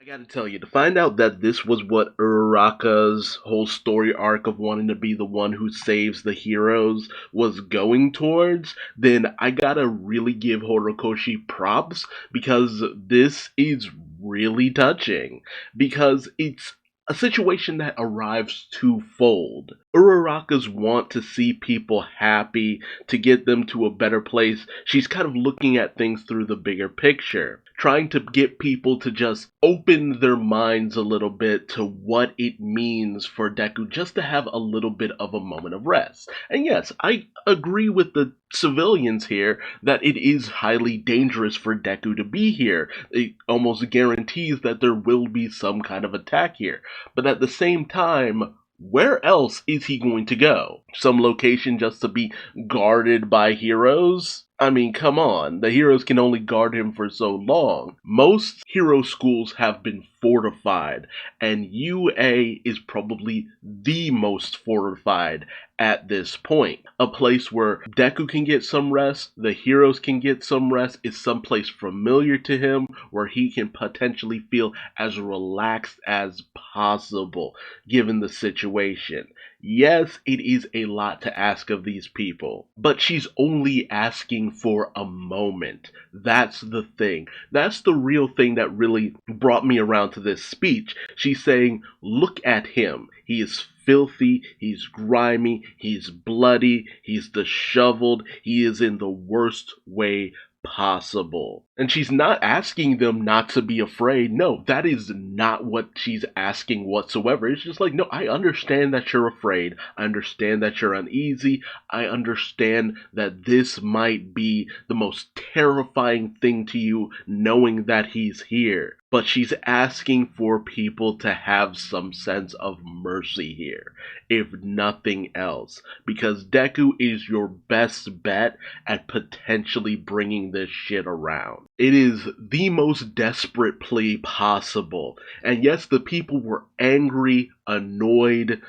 I gotta tell you, to find out that this was what Uraraka's whole story arc of wanting to be the one who saves the heroes was going towards, then I gotta really give Horikoshi props because this is really touching. Because it's a situation that arrives twofold. Uraraka's want to see people happy, to get them to a better place. She's kind of looking at things through the bigger picture, trying to get people to just open their minds a little bit to what it means for Deku just to have a little bit of a moment of rest. And yes, I agree with the civilians here that it is highly dangerous for Deku to be here. It almost guarantees that there will be some kind of attack here. But at the same time, where else is he going to go? Some location just to be guarded by heroes? I mean, come on, the heroes can only guard him for so long. Most hero schools have been fortified, and UA is probably the most fortified at this point. A place where Deku can get some rest, the heroes can get some rest, is someplace familiar to him where he can potentially feel as relaxed as possible given the situation. Yes, it is a lot to ask of these people, but she's only asking for a moment. That's the thing. That's the real thing that really brought me around to this speech. She's saying, look at him. He is filthy, he's grimy, he's bloody, he's disheveled, he is in the worst way possible. And she's not asking them not to be afraid. No, that is not what she's asking whatsoever. It's just like, no, I understand that you're afraid. I understand that you're uneasy. I understand that this might be the most terrifying thing to you, knowing that he's here. But she's asking for people to have some sense of mercy here, if nothing else, because Deku is your best bet at potentially bringing this shit around. It is the most desperate plea possible. And yes, the people were angry, annoyed,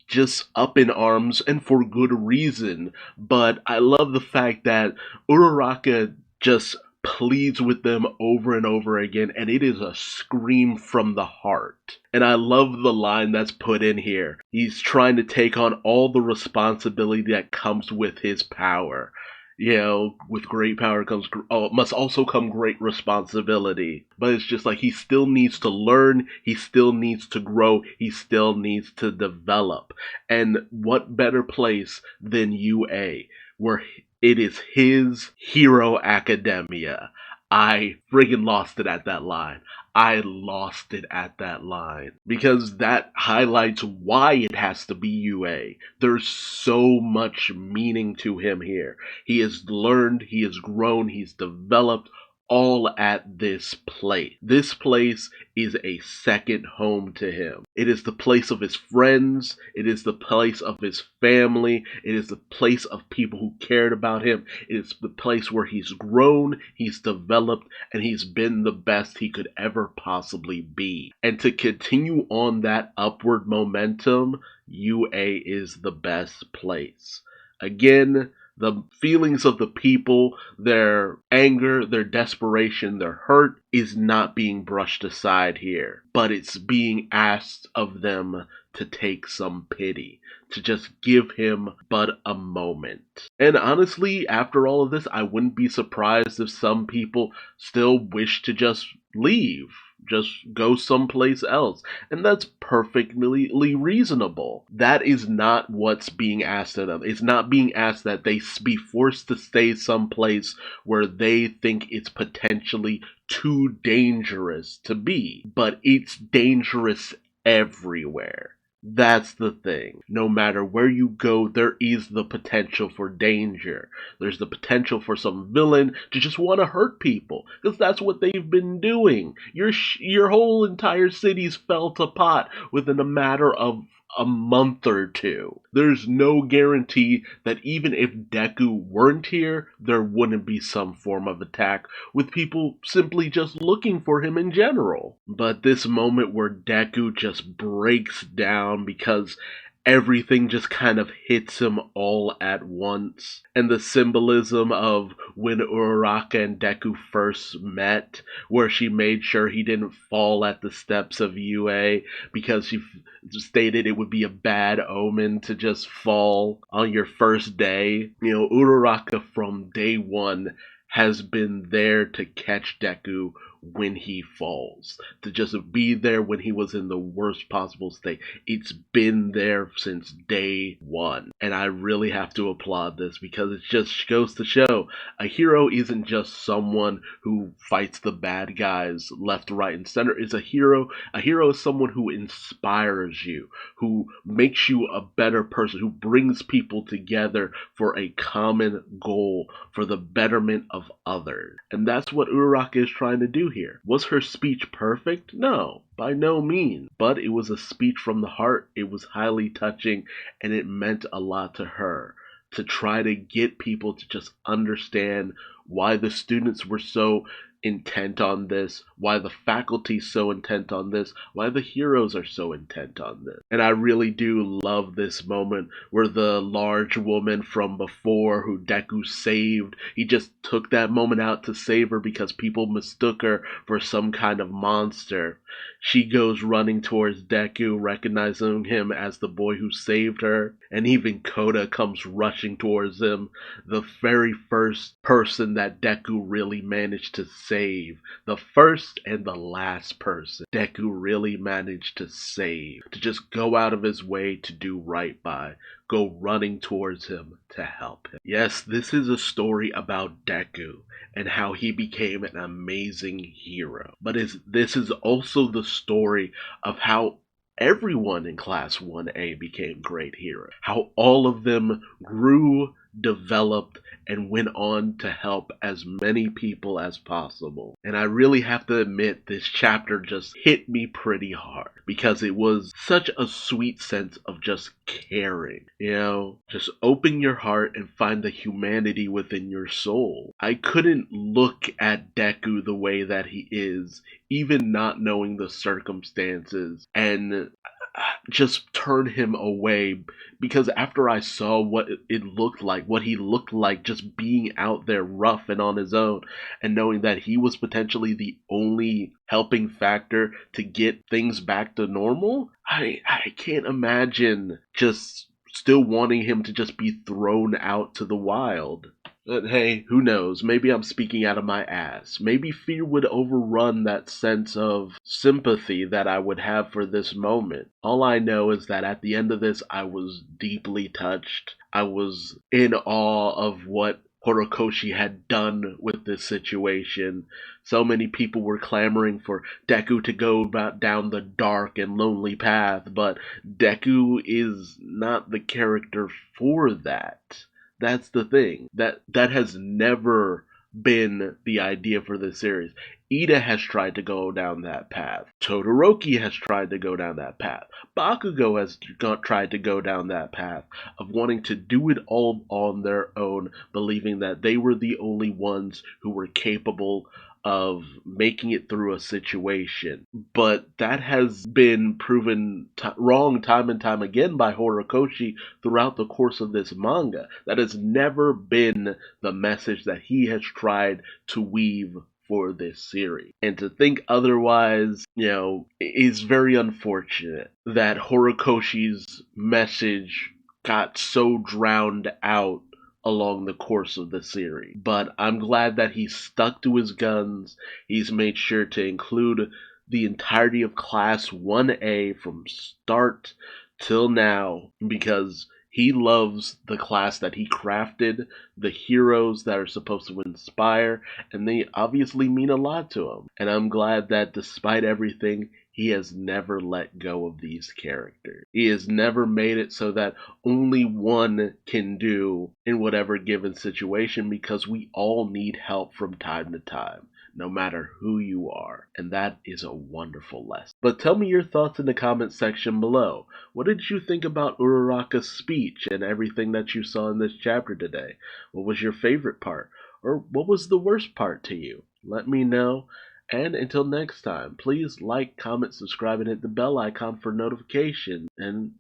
just up in arms, and for good reason. But I love the fact that Uraraka just pleads with them over and over again, and it is a scream from the heart. And I love the line that's put in here. He's trying to take on all the responsibility that comes with his power. You know, with great power comes must also come great responsibility. But it's just like he still needs to learn, he still needs to grow, he still needs to develop. And what better place than UA, where it is his hero academia. I friggin' lost it at that line. I lost it at that line. Because that highlights why it has to be UA. There's so much meaning to him here. He has learned, he has grown, he's developed, all at this place. This place is a second home to him. It is the place of his friends. It is the place of his family. It is the place of people who cared about him. It is the place where he's grown, he's developed, and he's been the best he could ever possibly be. And to continue on that upward momentum, UA is the best place. Again, the feelings of the people, their anger, their desperation, their hurt is not being brushed aside here, but it's being asked of them to take some pity, to just give him but a moment. And honestly, after all of this, I wouldn't be surprised if some people still wish to just leave. Just go someplace else. And that's perfectly reasonable. That is not what's being asked of them. It's not being asked that they be forced to stay someplace where they think it's potentially too dangerous to be. But it's dangerous everywhere. That's the thing. No matter where you go, there is the potential for danger. There's the potential for some villain to just want to hurt people, because that's what they've been doing. Your whole entire city's fell to pot within a matter of a month or two. There's no guarantee that even if Deku weren't here, there wouldn't be some form of attack, with people simply just looking for him in general. But this moment where Deku just breaks down because everything just kind of hits him all at once. And the symbolism of when Uraraka and Deku first met, where she made sure he didn't fall at the steps of UA because she stated it would be a bad omen to just fall on your first day. You know, Uraraka from day one has been there to catch Deku when he falls, to just be there when he was in the worst possible state. It's been there since day one. And I really have to applaud this because it just goes to show a hero isn't just someone who fights the bad guys left, right, and center. It's a hero. A hero is someone who inspires you, who makes you a better person, who brings people together for a common goal, for the betterment of others. And that's what Uraraka is trying to do here. Was her speech perfect? No, by no means. But it was a speech from the heart. It was highly touching, and it meant a lot to her to try to get people to just understand why the students were so intent on this, why the faculty's so intent on this, why the heroes are so intent on this. And I really do love this moment where the large woman from before who Deku saved, he just took that moment out to save her because people mistook her for some kind of monster. She goes running towards Deku, recognizing him as the boy who saved her, and even Koda comes rushing towards him, the very first person that Deku really managed to save. The first and the last person Deku really managed to save. To just go out of his way to do right by. Go running towards him to help him. Yes, this is a story about Deku and how he became an amazing hero. But this is also the story of how everyone in Class 1A became great heroes. How all of them grew, developed, and went on to help as many people as possible. And I really have to admit, this chapter just hit me pretty hard because it was such a sweet sense of just caring. You know, just open your heart and find the humanity within your soul. I couldn't look at Deku the way that he is, even not knowing the circumstances, and just turn him away, because after I saw what it looked like, what he looked like just being out there rough and on his own, and knowing that he was potentially the only helping factor to get things back to normal, I can't imagine just still wanting him to just be thrown out to the wild. But hey, who knows? Maybe I'm speaking out of my ass. Maybe fear would overrun that sense of sympathy that I would have for this moment. All I know is that at the end of this, I was deeply touched. I was in awe of what Horikoshi had done with this situation. So many people were clamoring for Deku to go down the dark and lonely path, but Deku is not the character for that. That's the thing. That has never been the idea for this series. Ida has tried to go down that path. Todoroki has tried to go down that path. Bakugo has tried to go down that path of wanting to do it all on their own, believing that they were the only ones who were capable of making it through a situation. But that has been proven wrong time and time again by Horikoshi throughout the course of this manga. That has never been the message that he has tried to weave for this series. And to think otherwise, is very unfortunate that Horikoshi's message got so drowned out along the course of the series. But I'm glad that he's stuck to his guns. He's made sure to include the entirety of Class 1A from start till now, because he loves the class that he crafted, the heroes that are supposed to inspire, and they obviously mean a lot to him. And I'm glad that despite everything, he has never let go of these characters. He has never made it so that only one can do in whatever given situation, because we all need help from time to time, no matter who you are. And that is a wonderful lesson. But tell me your thoughts in the comment section below. What did you think about Uraraka's speech and everything that you saw in this chapter today? What was your favorite part? Or what was the worst part to you? Let me know. And until next time, please like, comment, subscribe, and hit the bell icon for notifications. And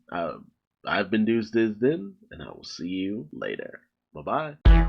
I've been Duuz-Diz-Din, and I will see you later. Bye bye.